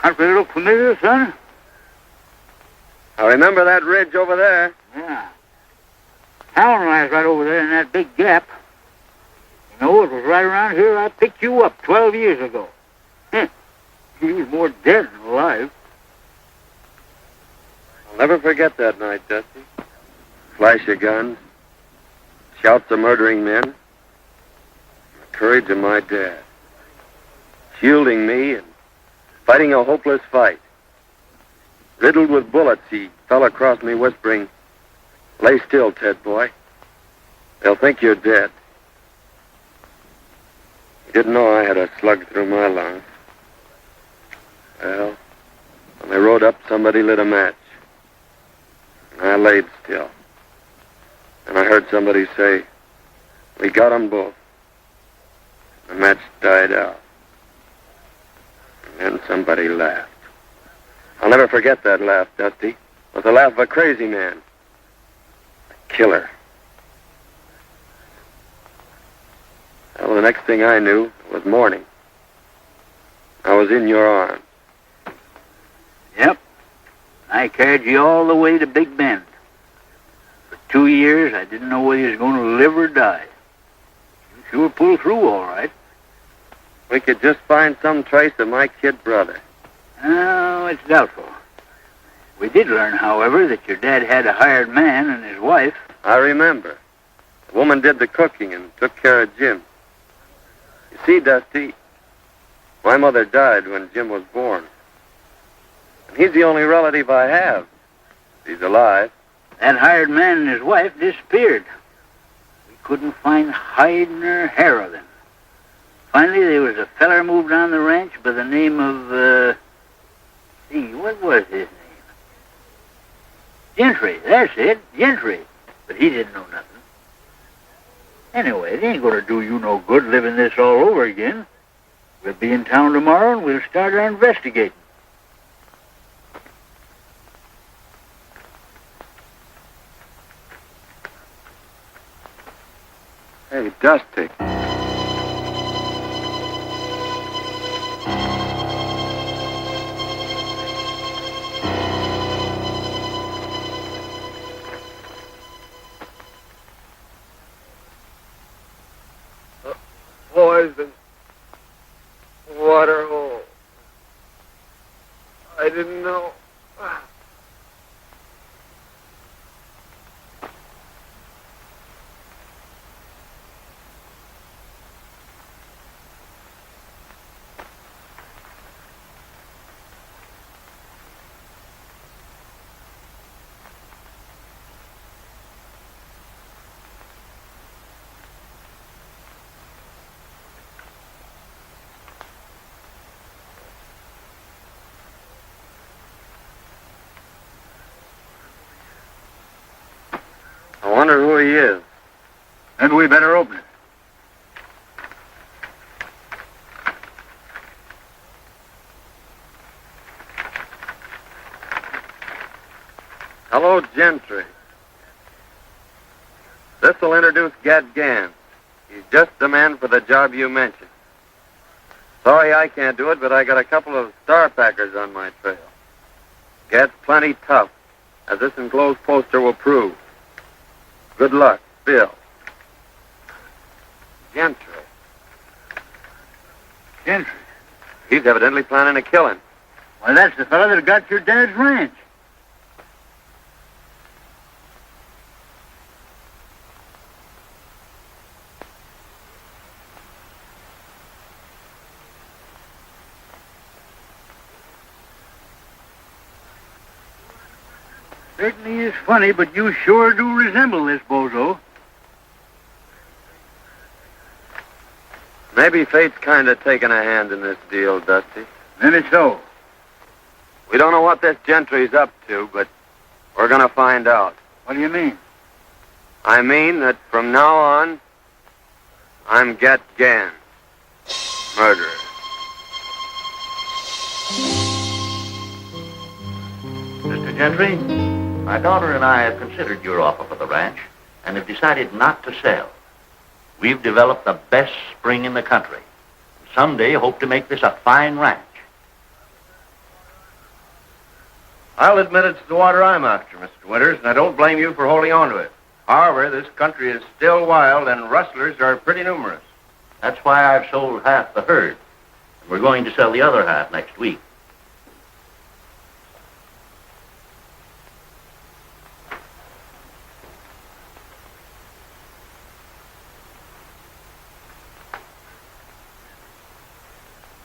Country look familiar, son? I remember that ridge over there. Yeah. Town lies right over there in that big gap. You know, it was right around here I picked you up 12 years ago. You was more dead than alive. I'll never forget that night, Dusty. Flash of guns, shouts of murdering men, the courage of my dad. Shielding me and fighting a hopeless fight. Riddled with bullets, he fell across me whispering, "Lay still, Ted boy. They'll think you're dead." He didn't know I had a slug through my lungs. Well, when they rode up, somebody lit a match. And I laid still. And I heard somebody say, "We got 'em both." The match died out. And then somebody laughed. I'll never forget that laugh, Dusty. It was the laugh of a crazy man. A killer. Well, the next thing I knew, it was morning. I was in your arms. Yep. I carried you all the way to Big Bend. For 2 years, I didn't know whether you was going to live or die. You sure pulled through all right. We could just find some trace of my kid brother. Oh, it's doubtful. We did learn, however, that your dad had a hired man and his wife. I remember. The woman did the cooking and took care of Jim. You see, Dusty, my mother died when Jim was born. And he's the only relative I have. He's alive. That hired man and his wife disappeared. We couldn't find hide nor hair of them. Finally, there was a feller moved on the ranch by the name of, what was his name? Gentry, that's it, Gentry. But he didn't know nothing. Anyway, it ain't gonna do you no good living this all over again. We'll be in town tomorrow and we'll start our investigating. Hey, Dusty. Poison. Water hole. I didn't know. I wonder who he is. Then we better open it. Hello, Gentry. This'll introduce Gad Gans. He's just the man for the job you mentioned. Sorry I can't do it, but I got a couple of star packers on my trail. Gad's plenty tough, as this enclosed poster will prove. Good luck, Bill. Gentry. Gentry? He's evidently planning a killing. Why, that's the fellow that got your dad's ranch. Certainly is funny, but you sure do resemble this bozo. Maybe fate's kind of taking a hand in this deal, Dusty. Maybe so. We don't know what this Gentry's up to, but we're going to find out. What do you mean? I mean that from now on, I'm Gad Gans, murderer. Mr. Gentry, my daughter and I have considered your offer for the ranch and have decided not to sell. We've developed the best spring in the country. Someday hope to make this a fine ranch. I'll admit it's the water I'm after, Mr. Winters, and I don't blame you for holding on to it. However, this country is still wild, and rustlers are pretty numerous. That's why I've sold half the herd. We're going to sell the other half next week.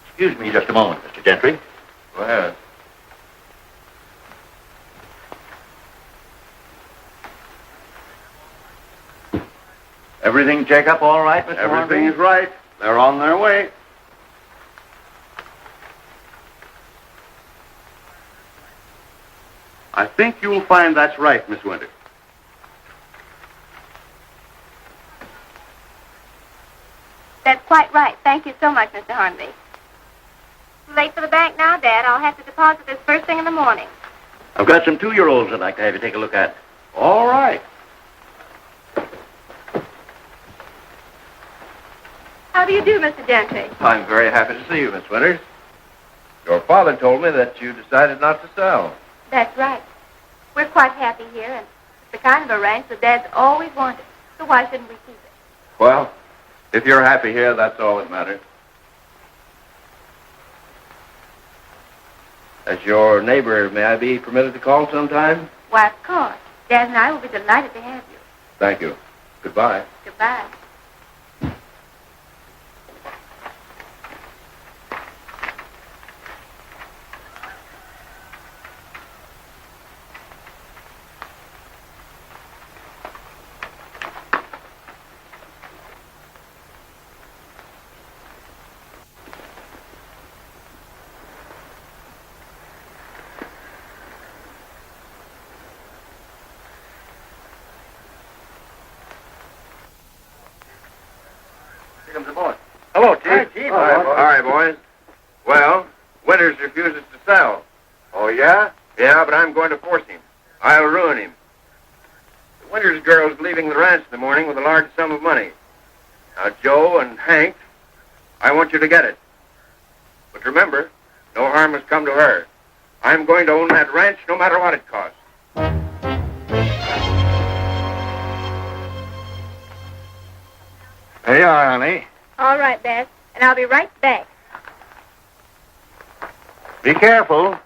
Excuse me just a moment, Mr. Gentry. Go ahead. Everything check up all right, Mr. Everything's Hornby? right. They're on their way. I think you'll find that's right, Miss Winters. That's quite right. Thank you so much, Mr. Hornby. Too late for the bank now, Dad. I'll have to deposit this first thing in the morning. I've got some 2-year-olds I'd like to have you take a look at. All right. How do you do, Mr. Gentry? I'm very happy to see you, Miss Winters. Your father told me that you decided not to sell. That's right. We're quite happy here, and it's the kind of a ranch that Dad's always wanted. So why shouldn't we keep it? Well, if you're happy here, that's all that matters. As your neighbor, may I be permitted to call sometime? Why, of course. Dad and I will be delighted to have you. Thank you. Goodbye. Goodbye. Here comes the boy. Hello, Chief. Hi, Chief. All right, boys. Well, Winters refuses to sell. Oh, yeah? Yeah, but I'm going to force him. I'll ruin him. The Winters girl's leaving the ranch in the morning with a large sum of money. Now, Joe and Hank, I want you to get it. But remember, no harm has come to her. I'm going to own that ranch no matter what it costs. Here you are, honey. All right, Dad. And I'll be right back. Be careful.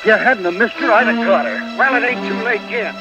If you hadn't have missed her, I'd have caught her. Well, it ain't too late yet.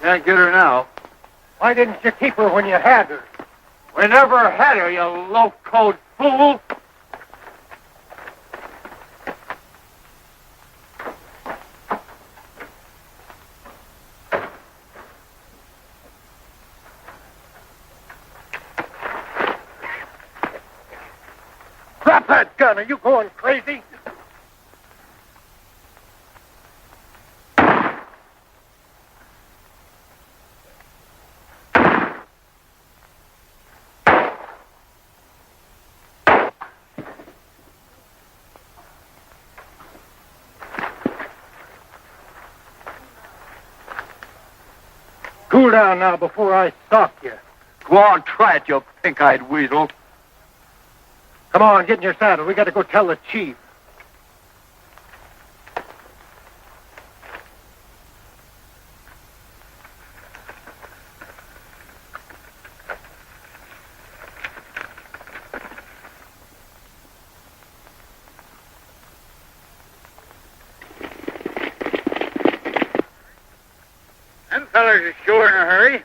Can't get her now. Why didn't you keep her when you had her? We never had her, you low-code fool. Drop that gun. Are you going crazy? Cool down now before I sock you. Go on, try it, you pink-eyed weasel. Come on, get in your saddle. We got to go tell the chief. Them fellers are sure in a hurry.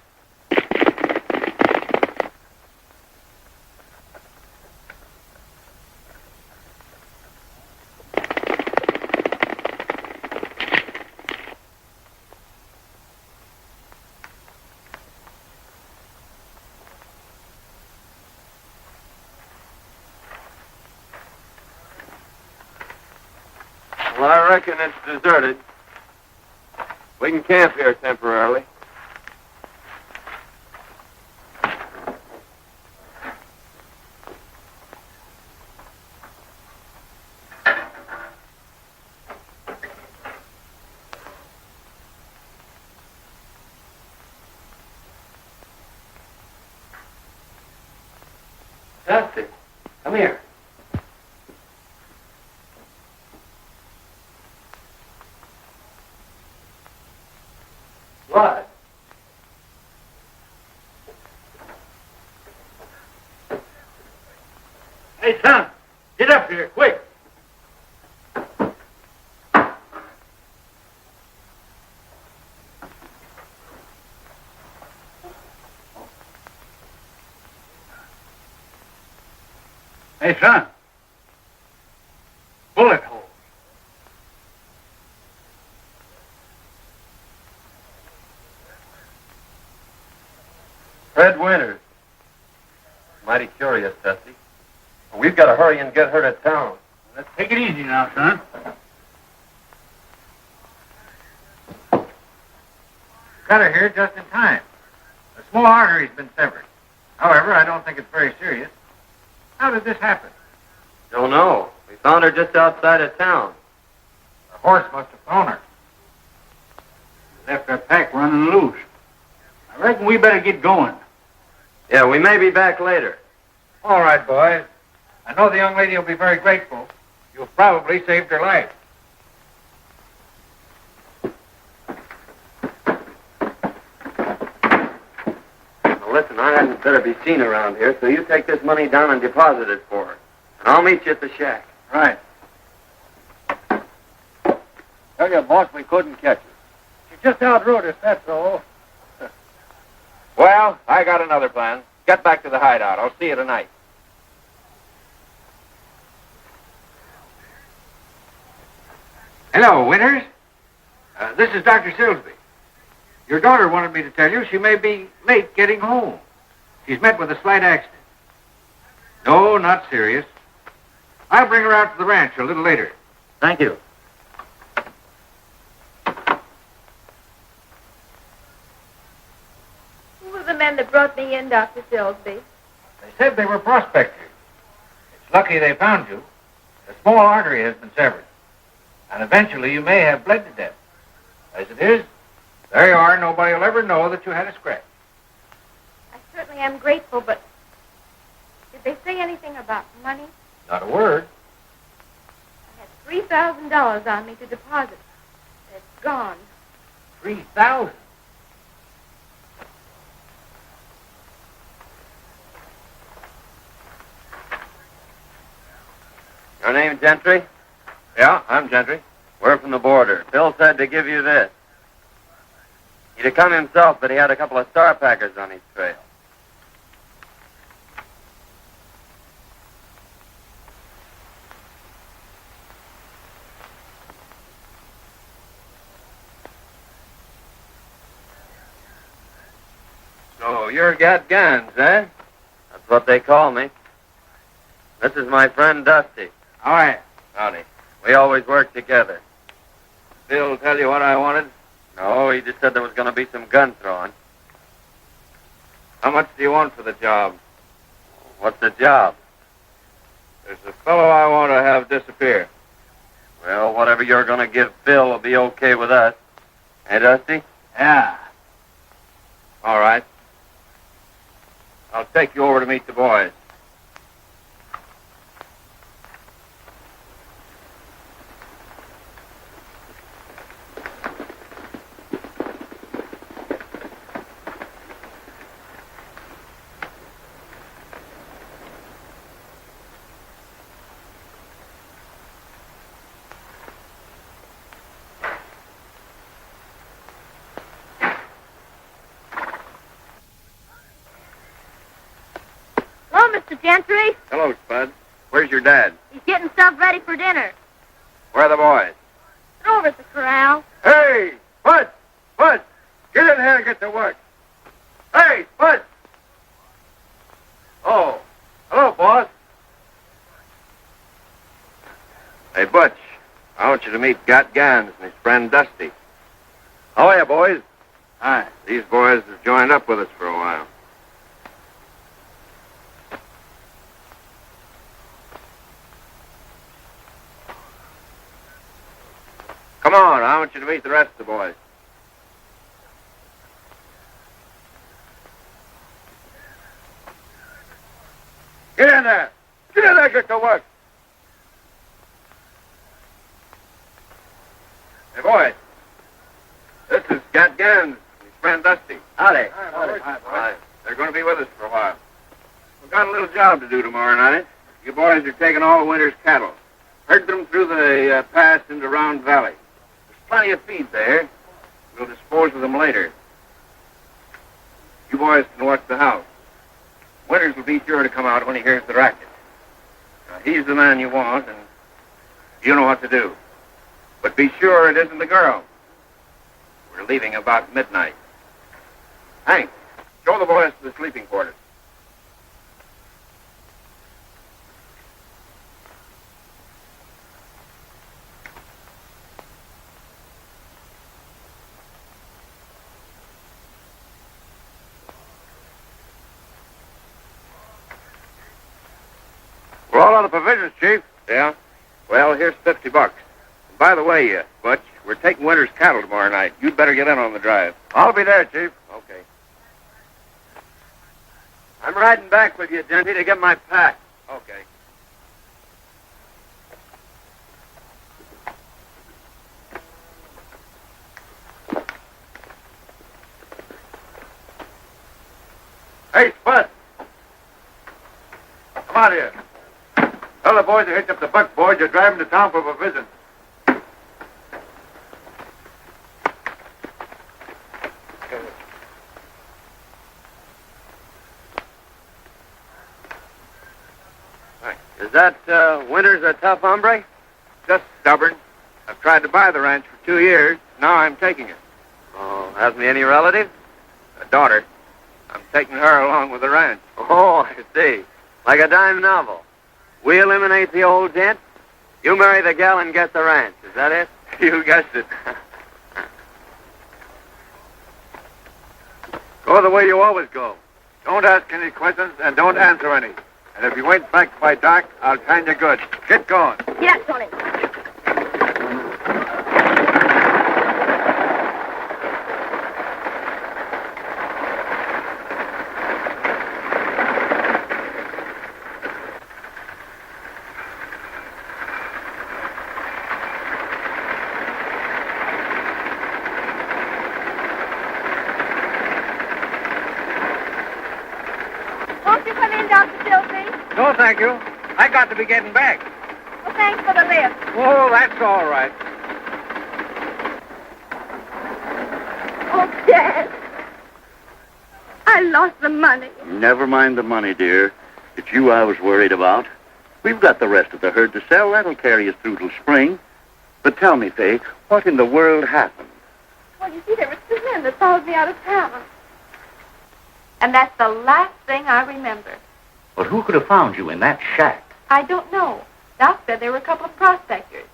Well, I reckon it's deserted. We can camp here temporarily. Dusty, come here. What? Hey, son, get up here, quick. Hey, son. Bullet hole. Fred Winters. Mighty curious, Dusty. We've got to hurry and get her to town. Let's take it easy now, son. Got her here just in time. A small artery's been severed. However, I don't think it's very serious. How did this happen? Don't know. We found her just outside of town. The horse must have thrown her. Left our pack running loose. I reckon we better get going. Yeah, we may be back later. All right, boys. I know the young lady will be very grateful. You've probably saved her life. Now listen, I hadn't better be seen around here, so you take this money down and deposit it for her. And I'll meet you at the shack. Right. Tell you, boss, we couldn't catch her. She just outrode us, that's all. Well, I got another plan. Get back to the hideout. I'll see you tonight. Hello, Winters. This is Dr. Silsby. Your daughter wanted me to tell you she may be late getting home. She's met with a slight accident. No, not serious. I'll bring her out to the ranch a little later. Thank you. Who were the men that brought me in, Dr. Silsby? They said they were prospectors. It's lucky they found you. A small artery has been severed. And eventually you may have bled to death. As it is, there you are. Nobody will ever know that you had a scratch. I certainly am grateful, but did they say anything about money? Not a word. I had $3,000 on me to deposit. It's gone. 3,000. Your name Gentry? Yeah, I'm Gentry. We're from the border. Bill said to give you this. He'd have come himself, but he had a couple of star packers on his trail. So you're got guns, eh? That's what they call me. This is my friend Dusty. All right. Howdy. We always work together. Bill tell you what I wanted? No, he just said there was going to be some gun throwing. How much do you want for the job? What's the job? There's a fellow I want to have disappear. Well, whatever you're going to give Phil will be okay with us. Hey, Dusty? Yeah. All right. I'll take you over to meet the boys. Hello, Mr. Gentry. Hello, Spud. Where's your dad? He's getting stuff ready for dinner. Where are the boys? They're over at the corral. Hey, Spud! Spud! Get in here and get to work. Hey, Spud! Oh, hello, boss. Hey, Butch. I want you to meet Got Gans and his friend Dusty. How are you, boys? Hi. These boys have joined up with us for a while. Come on, I want you to meet the rest of the boys. Get in there! Get in there, get to work! Hey, boys. This is Gat Gans, his friend Dusty. Howdy. Hi. They're going to be with us for a while. We've got a little job to do tomorrow night. You boys are taking all the winter's cattle. Herd them through the pass into Round Valley. There's plenty of feed there. We'll dispose of them later. You boys can watch the house. Winters will be sure to come out when he hears the racket. Now, he's the man you want, and you know what to do. But be sure it isn't the girl. We're leaving about midnight. Hank, show the boys to the sleeping quarters. We're all out of provisions, Chief. Yeah? Well, here's $50. And by the way, Butch, we're taking Winter's cattle tomorrow night. You'd better get in on the drive. I'll be there, Chief. Okay. I'm riding back with you, Denty, to get my pack. Okay. Hey, Spud. Come out here. Tell the boys to hitch up the buckboard. You're driving to town for a visit. Is that Winters a tough hombre? Just stubborn. I've tried to buy the ranch for 2 years. Now I'm taking it. Oh, hasn't he any relatives? A daughter. I'm taking her along with the ranch. Oh, I see. Like a dime novel. We eliminate the old gent. You marry the gal and get the ranch. Is that it? You guessed it. Go the way you always go. Don't ask any questions and don't answer any. And if you ain't back by dark, I'll find you good. Get going. Get up, Tony. Won't you come in, Dr. Silsby? No, thank you. I got to be getting back. Well, thanks for the lift. Oh, that's all right. Oh, Dad, I lost the money. Never mind the money, dear. It's you I was worried about. We've got the rest of the herd to sell. That'll carry us through till spring. But tell me, Faye, what in the world happened? Well, you see, there were two men that followed me out of town. And that's the last thing I remember. But who could have found you in that shack? I don't know. Doc said there were a couple of prospectors.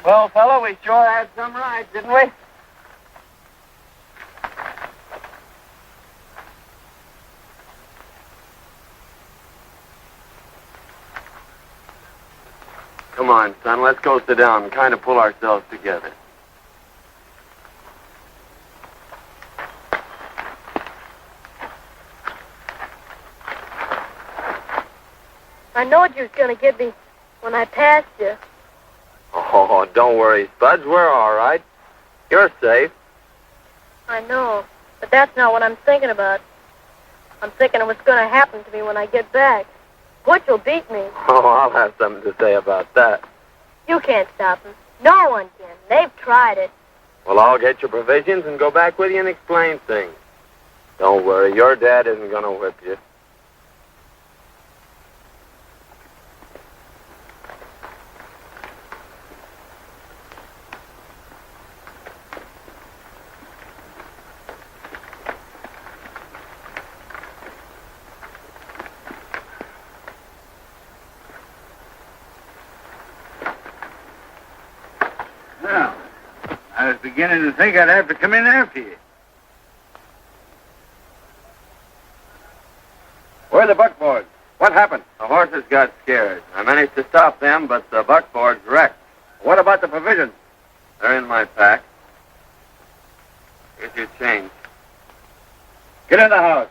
Well, fella, we sure had some rides, didn't we? Come on, son, let's go sit down and kind of pull ourselves together. I knowed you was going to get me when I passed you. Oh, don't worry, Spuds. We're all right. You're safe. I know, but that's not what I'm thinking about. I'm thinking of what's going to happen to me when I get back. Butch will beat me. Oh, I'll have something to say about that. You can't stop him. No one can. They've tried it. Well, I'll get your provisions and go back with you and explain things. Don't worry, your dad isn't going to whip you. Well, I was beginning to think I'd have to come in after you. Where are the buckboards? What happened? The horses got scared. I managed to stop them, but the buckboards wrecked. What about the provisions? They're in my pack. Here's your change. Get in the house.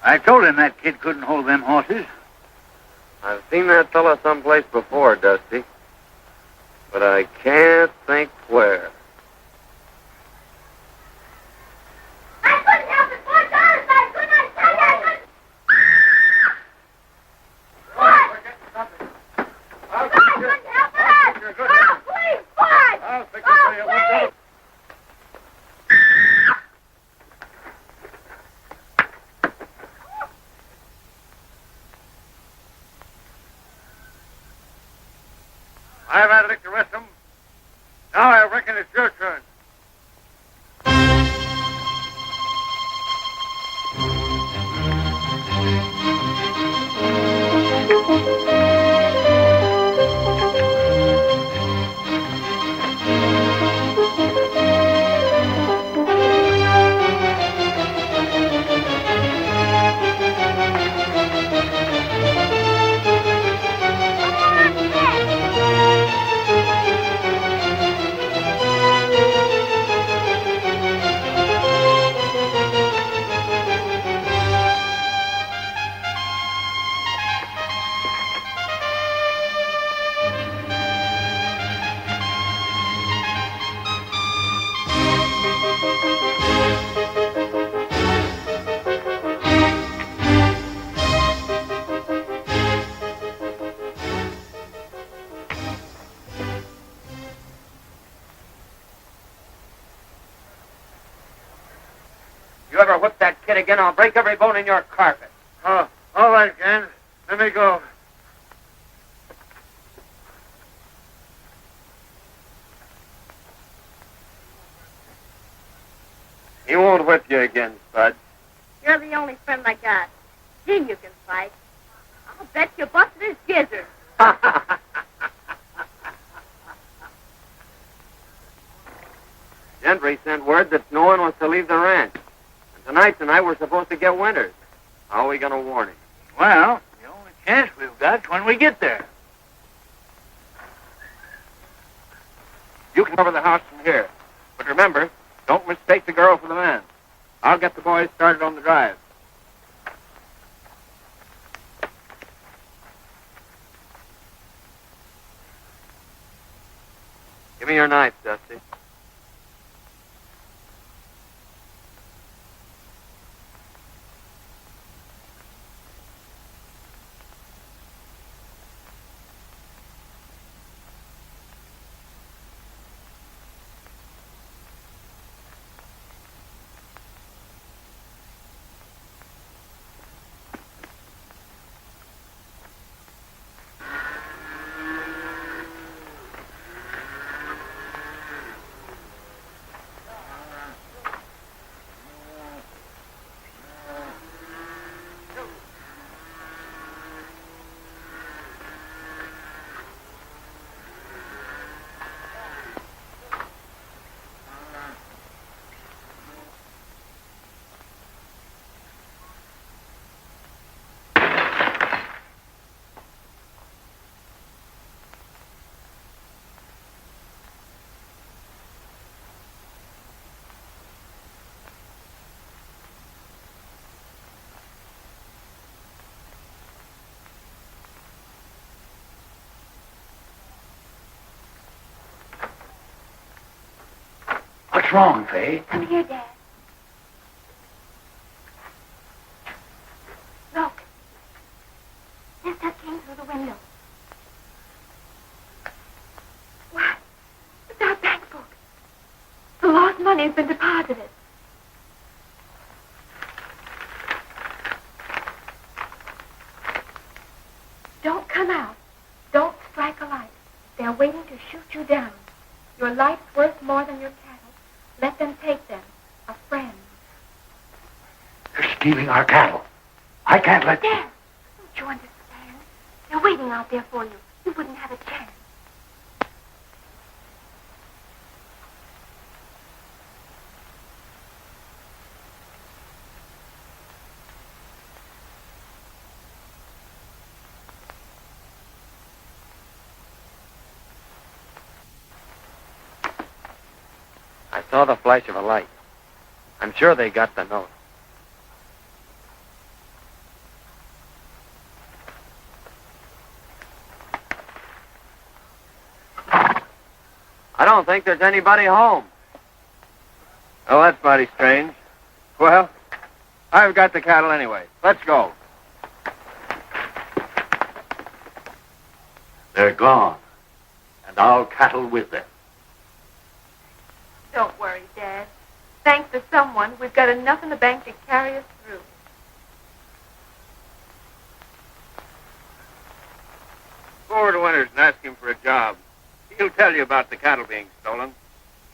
I told him that kid couldn't hold them horses. I've seen that fella someplace before, Dusty. But I can't think where. I couldn't help it, Butch. Honest, I couldn't. I said I couldn't. Butch! I couldn't help it. Oh, please, Butch! I'll fix it for you. Please! I've had it to rest them. Now I reckon it's your turn. You ever whip that kid again, I'll break every bone in your carpet. Oh, all right, Ken. Let me go. He won't whip you again, Spud. You're the only friend I got. Him you can fight. I'll bet you busted his gizzard. Gentry sent word that no one was to leave the ranch. And tonight we're supposed to get Winters. How are we going to warn him? Well, the only chance we've got's when we get there. You can cover the house from here. But remember, don't mistake the girl for the man. I'll get the boys started on the drive. Give me your knife, Dusty. What's wrong, Faye? Come here, Dad. Look. This just came through the window. What? It's our bank book. The lost money has been deposited. Don't come out. Don't strike a light. They're waiting to shoot you down. Your life's worth more than your cattle. Let them take them. A friend. They're stealing our cattle. I can't let them. Dad, don't you understand? They're waiting out there for you. You wouldn't have a chance. I saw the flash of a light. I'm sure they got the note. I don't think there's anybody home. Oh, that's mighty strange. Well, I've got the cattle anyway. Let's go. They're gone. And our cattle with them. Don't worry, Dad. Thanks to someone, we've got enough in the bank to carry us through. Go over to Winters and ask him for a job. He'll tell you about the cattle being stolen.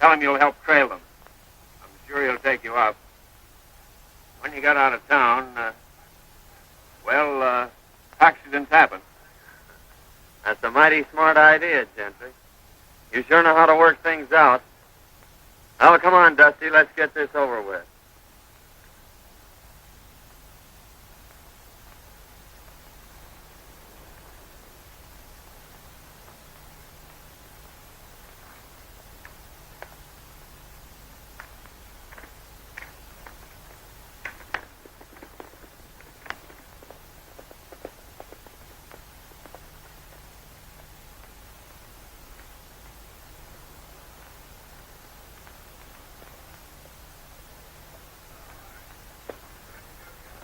Tell him you'll help trail them. I'm sure he'll take you up. When you got out of town, accidents happen. That's a mighty smart idea, Gentry. You sure know how to work things out. Now, come on, Dusty. Let's get this over with.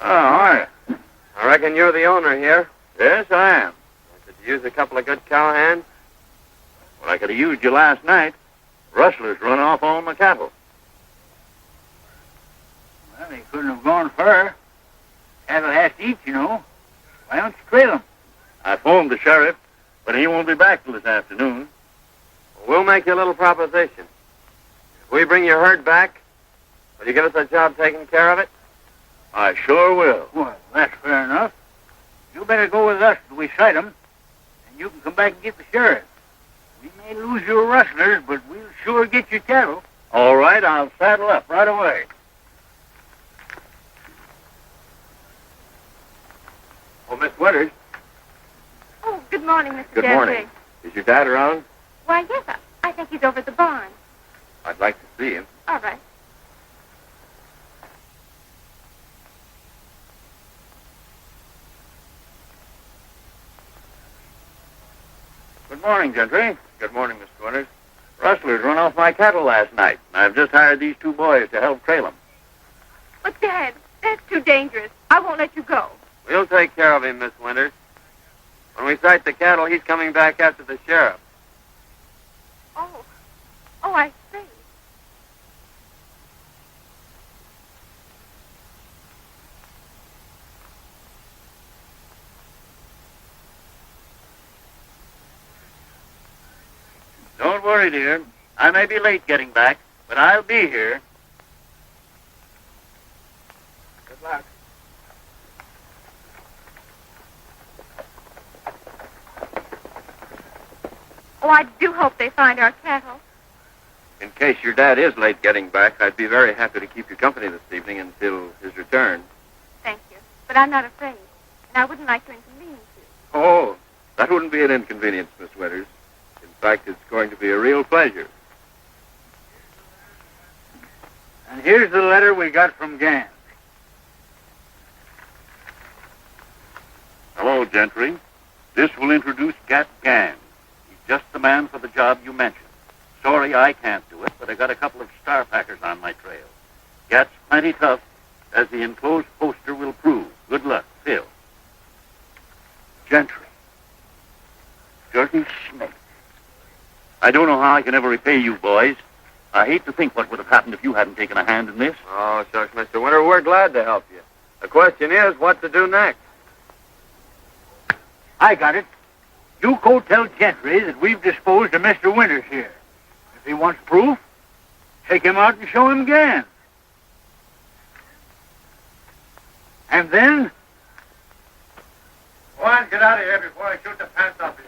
Oh, hi. I reckon you're the owner here. Yes, I am. Could you use a couple of good cowhands? Well, I could have used you last night. Rustlers run off all my cattle. Well, Well, they couldn't have gone far. Cattle has to eat, you know. Why don't you trail them? I phoned the sheriff, but he won't be back till this afternoon. We'll make you a little proposition. If we bring your herd back, will you give us a job taking care of it? I sure will. Well, that's fair enough. You better go with us till we sight 'em, and you can come back and get the sheriff. We may lose your rustlers, but we'll sure get your cattle. All right, I'll saddle up right away. Oh, Miss Winters. Oh, good morning, Mr. Good Gentry. morning. Is your dad around? Why, yes, I think he's over at the barn. I'd like to see him. All right. Good morning, Gentry. Good morning, Mr. Winters. Rustlers run off my cattle last night, and I've just hired these two boys to help trail them. But, Dad, that's too dangerous. I won't let you go. We'll take care of him, Miss Winters. When we sight the cattle, he's coming back after the sheriff. Oh. Oh, I see. Don't worry, dear. I may be late getting back, but I'll be here. Good luck. Oh, I do hope they find our cattle. In case your dad is late getting back, I'd be very happy to keep you company this evening until his return. Thank you. But I'm not afraid. And I wouldn't like to inconvenience you. Oh, that wouldn't be an inconvenience, Miss Winters. In fact, it's going to be a real pleasure. And here's the letter we got from Gans. Hello, Gentry. This will introduce Gat Gann. He's just the man for the job you mentioned. Sorry I can't do it, but I got a couple of star packers on my trail. Gat's plenty tough, as the enclosed poster will prove. Good luck, Phil. Gentry. Dirty Schmidt. I don't know how I can ever repay you boys. I hate to think what would have happened if you hadn't taken a hand in this. Oh, shucks, Mr. Winter, we're glad to help you. The question is, what to do next? I got it. You go tell Gentry that we've disposed of Mr. Winters here. If he wants proof, take him out and show him Gans. And then... Go on, get out of here before I shoot the pants off you.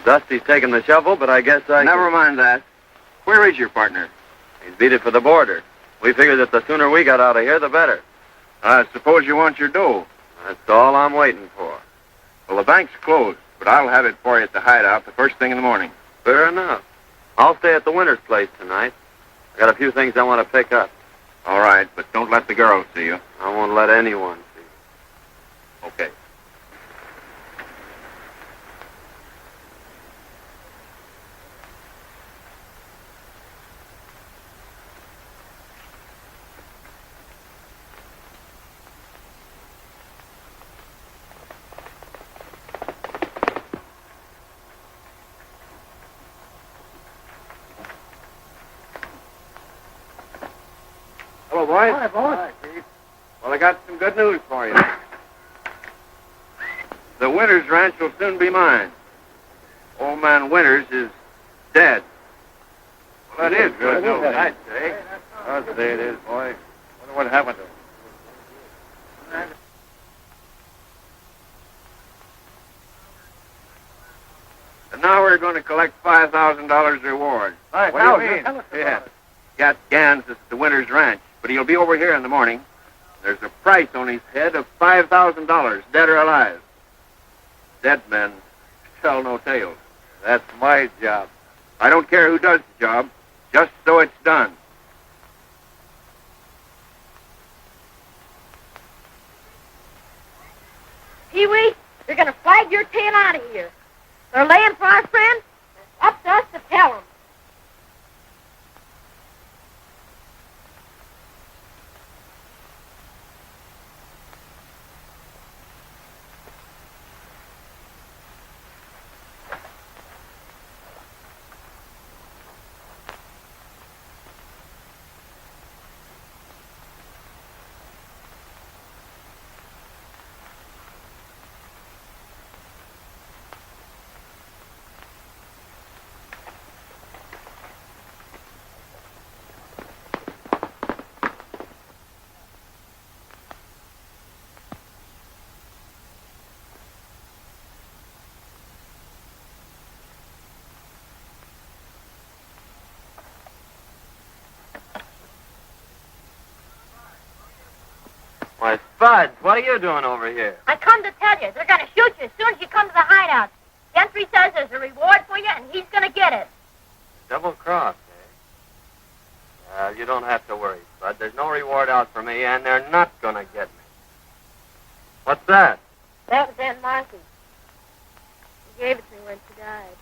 Dusty's taking the shovel, but I guess I... Never mind that. Where is your partner? He's beat it for the border. We figured that the sooner we got out of here, the better. I suppose you want your dough. That's all I'm waiting for. Well, the bank's closed, but I'll have it for you at the hideout the first thing in the morning. Fair enough. I'll stay at the Winters place tonight. I got a few things I want to pick up. All right, but don't let the girls see you. I won't let anyone see. Okay. boys. Hi, boss. Hi, Chief. Well, I got some good news for you. The Winters ranch will soon be mine. Old man Winters is dead. Well, that is good news, I'd say. I'll say it is, boy. Wonder what happened to him. And now we're going to collect $5,000 reward. What do you mean? Yeah. Gat Gans is at the Winters Ranch, but he'll be over here in the morning. There's a price on his head of $5,000, dead or alive. Dead men tell no tales. That's my job. I don't care who does the job, just so it's done. Pee-wee, you're going to flag your tail out of here. They're laying for our friend. It's up to us to tell them. Why, Spud, what are you doing over here? I come to tell you, they're going to shoot you as soon as you come to the hideout. Gentry says there's a reward for you, and he's going to get it. Double cross, eh? Well, you don't have to worry, Spud. There's no reward out for me, and they're not going to get me. What's that? That was Aunt Marthy. She gave it to me when she died.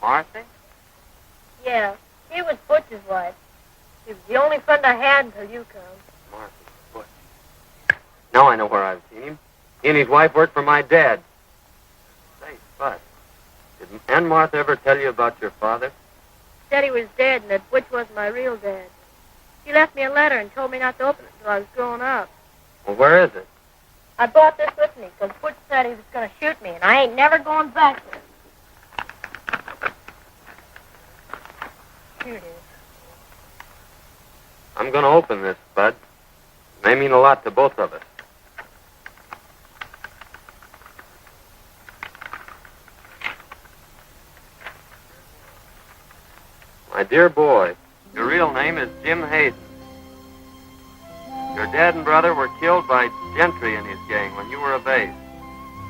Marthy? Yeah, she was Butch's wife. She was the only friend I had until you come. Marthy, Butch. Now I know where I've seen him. He and his wife worked for my dad. Say, Spud, did Aunt Martha ever tell you about your father? Said he was dead and that Butch wasn't my real dad. She left me a letter and told me not to open it until I was grown up. Well, where is it? I brought this with me because Butch said he was going to shoot me, and I ain't never going back there. Here it is. I'm going to open this, Spud. It may mean a lot to both of us. My dear boy, your real name is Jim Hayden. Your dad and brother were killed by Gentry and his gang when you were a babe.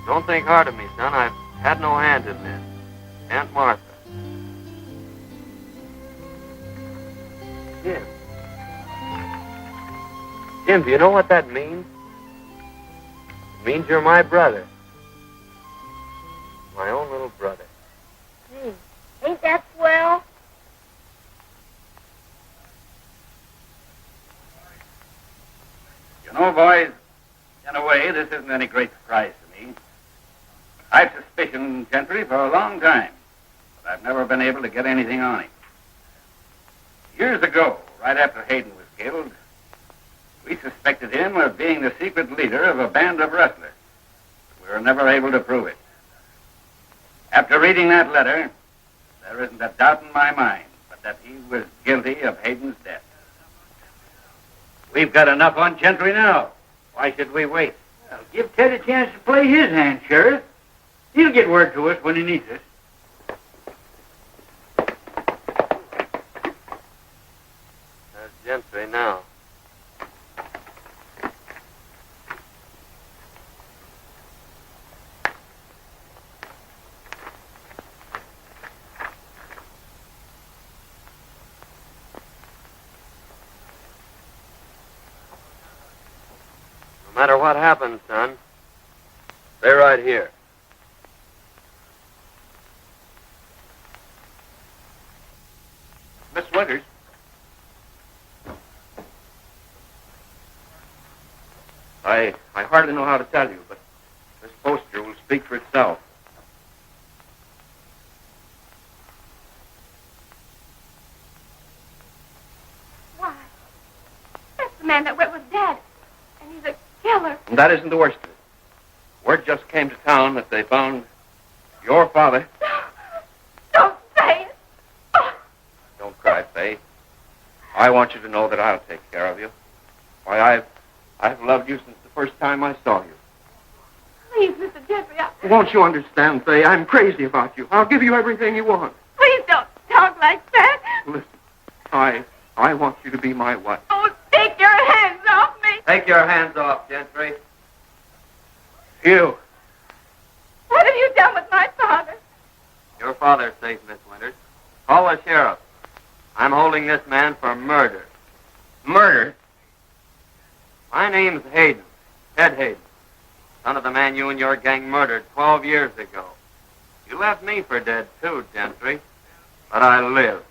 Don't think hard of me, son. I've had no hand in this. Aunt Martha. Jim. Jim, do you know what that means? It means you're my brother. My own little brother. Hey, ain't that swell? You know, boys, in a way, this isn't any great surprise to me. I've suspicioned Gentry for a long time, but I've never been able to get anything on him. Years ago, right after Hayden was killed, we suspected him of being the secret leader of a band of rustlers. We were never able to prove it. After reading that letter, there isn't a doubt in my mind but that he was guilty of Hayden's death. We've got enough on Gentry now. Why should we wait? Well, give Ted a chance to play his hand, Sheriff. He'll get word to us when he needs us. There's Gentry now. No matter what happens, son, stay right here. Miss Winters. I hardly know how to tell you, but this poster will speak for itself. Why, man that went with Dad. And he's a killer. And that isn't the worst of it. Word just came to town that they found your father. Don't say it. Oh. Don't cry, Faye. I want you to know that I'll take care of you. Why, I've loved you since the first time I saw you. Please, Mr. Jeffrey, Won't you understand, Faye? I'm crazy about you. I'll give you everything you want. please don't talk like that. Listen, I want you to be my wife. Oh, take your hands off me. Take your hands off, Gentry. You. What have you done with my father? Your father's safe, Miss Winters. Call the sheriff. I'm holding this man for murder. Murder? My name's Hayden. Ted Hayden. Son of the man you and your gang murdered 12 years ago. You left me for dead, too, Gentry. But I live.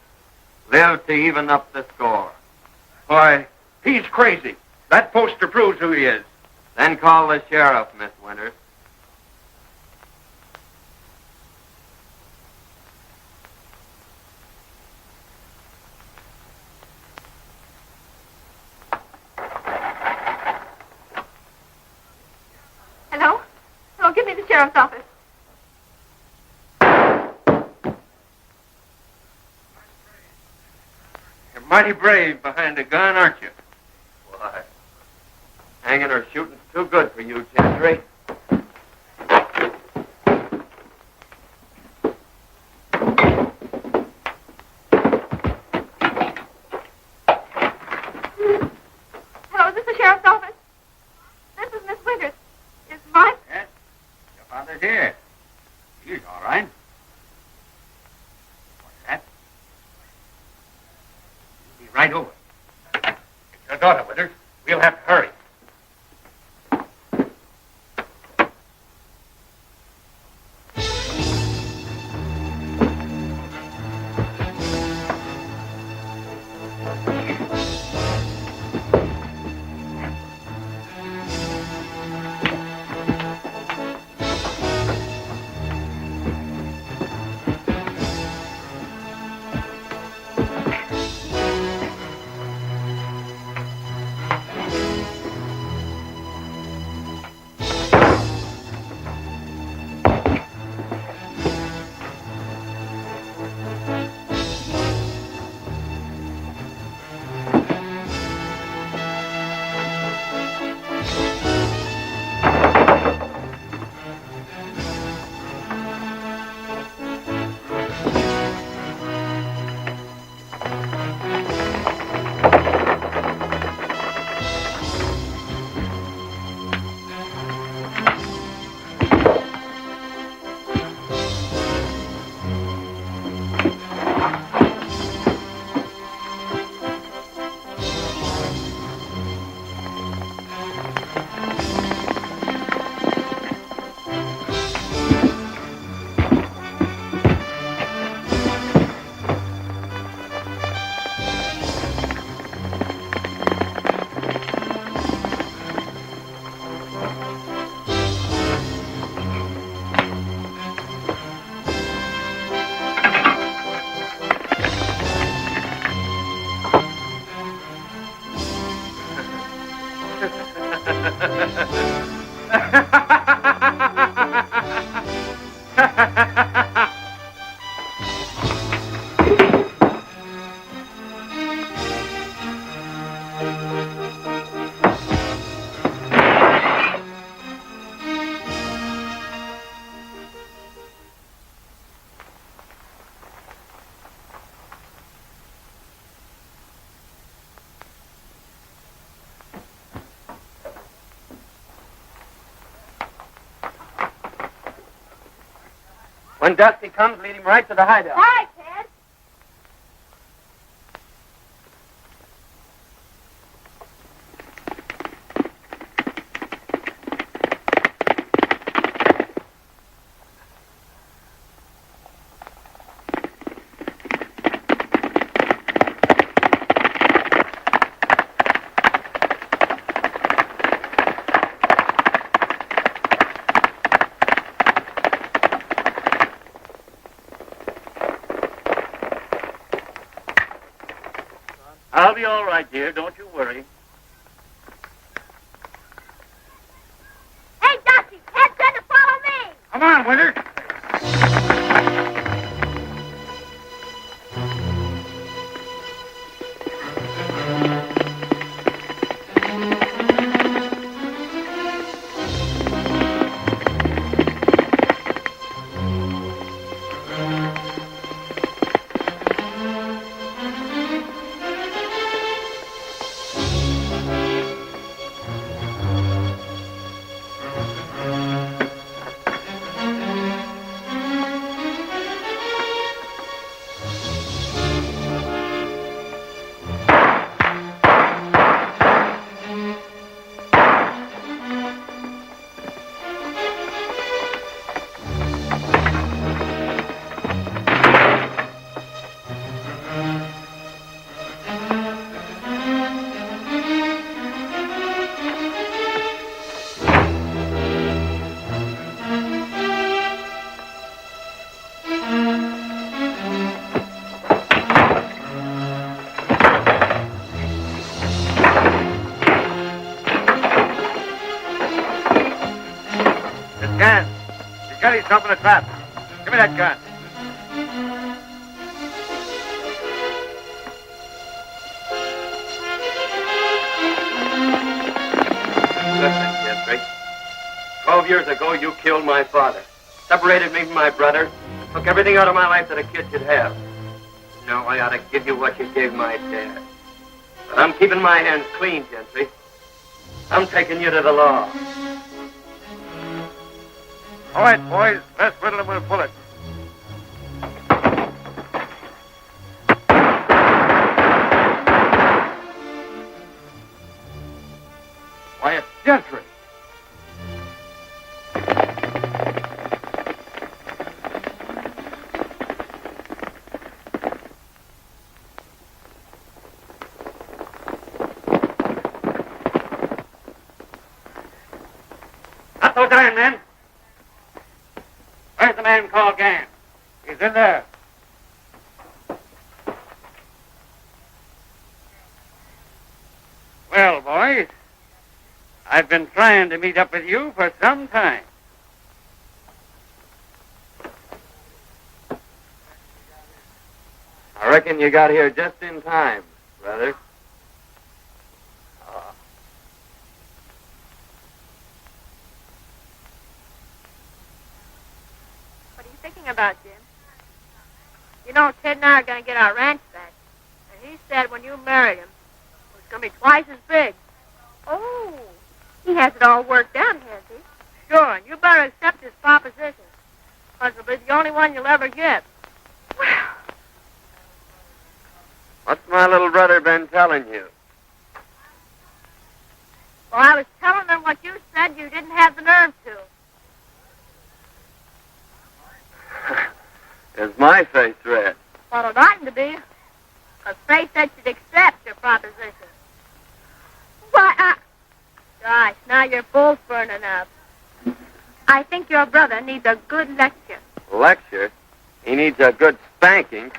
Live to even up the score. Why, he's crazy. That poster proves who he is. Then call the sheriff, Miss Winters. Hello? Hello, give me the sheriff's office. You're mighty brave behind a gun, aren't you? Why? Hanging or shooting's too good for you, Gentry. Hello, is this the sheriff's office? This is Miss Winters. Is my... Yes? Your father's here. He's all right. What's that? He'll be right over. It's your daughter, Winters. We'll have to hurry. When Dusty comes, lead him right to the hideout. Hi, Ted. I'll be all right, dear. Don't you worry. on, Winter. Gun. He's got himself in a trap. Give me that gun. Listen, Jeffrey. 12 years ago, you killed my father. Separated me from my brother. Took everything out of my life that a kid should have. Now I ought to give you what you gave my dad. But I'm keeping my hands clean, Gentry. I'm taking you to the law. All right, boys. Let's riddle him with a bullet. Why, it's Gentry. Not those iron men. Where's the man called Gann? He's in there. Well, boys, I've been trying to meet up with you for some time. I reckon you got here just in time, brother. What are you thinking about, Jim? You know, Ted and I are going to get our ranch back. And he said when you married him, it was going to be twice as big. Oh, he has it all worked out, has he? Sure, and you better accept his proposition. Because it'll be the only one you'll ever get. Well, What's my little brother been telling you? I was telling him what you said you didn't have the nerve to. Is my face red? Well, it oughtn't to be. Because Faye said she'd accept your proposition. Why, Gosh, now you're both burning up. I think your brother needs a good lecture. Lecture? He needs a good spanking.